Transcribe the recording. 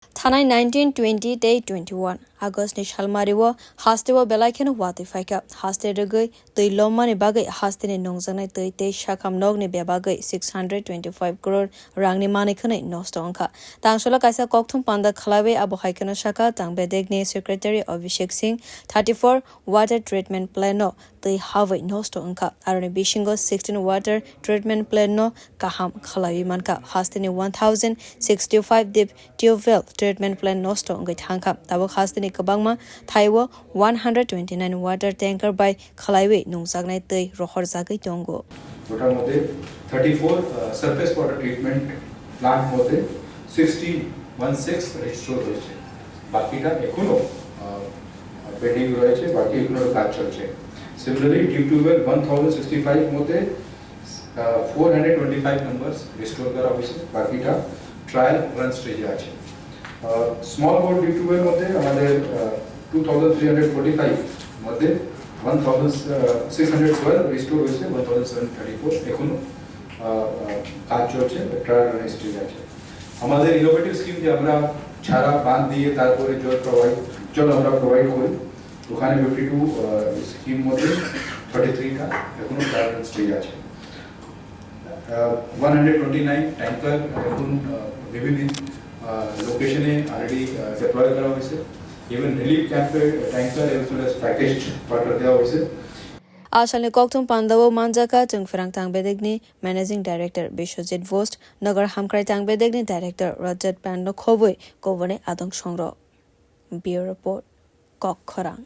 Thanai 1920 day 21 August ni Shalmariwo hastewo belaiken wati faika haste regui tui lomani bagai haste ni nongjangnai tui te shakam nogni bebagai 625 crore rangni manikhane nosto ongkha tangsola kaisa kokthum panda khwlaiwe abo haikeno shaka tangbedekni secretary Abhishek Singh 34 water treatment plan no tui hawai nosto ongkha aroni bishingo 16 water treatment plan no kaham khwlaiwi manka haste ni 1065 deep tubewell treatment plan nosto ongai thangkha tabo haste ni kabangma thaiwo 129 water tanker by khwlaiwe nongjaknai tui rohor jagai tongo total mode 34 surface water treatment plant mode 16 restore hoyeche bakita ekhono pending royeche baki ekhono কাজ চলছে similarly due to 1065 mode 425 numbers restore kara hoyeche bakita trial run stage আছে small boat due to মধ্যে আমাদের 2345 মধ্যে 1612 restore হয়েছে 1734 এখনো কাজ চলছে ট্রায়াল রান স্টেজ আছে আমাদের ইনোভেটিভ স্কিম যে আমরা ছাড়া বাঁধ দিয়ে তারপরে জল আমরা প্রোভাইড করি ওখানে 52 স্কিম মধ্যে 33 টা এখনো ট্রায়াল রান স্টেজ আছে 129 ট্যাঙ্কার এখন বিভিন্ন লোকেশনে অলরেডি ডিপ্লয় করা হয়েছে even relief camp tanker as well as packaged water দেওয়া হয়েছে Ashalni kokthum pandawo manjaka tungferang tangbedekni managing director Bishojit Vost nagar hamkrai tangbedekni director Rajat Pando khoboi kobone adong songro bureau report kokthum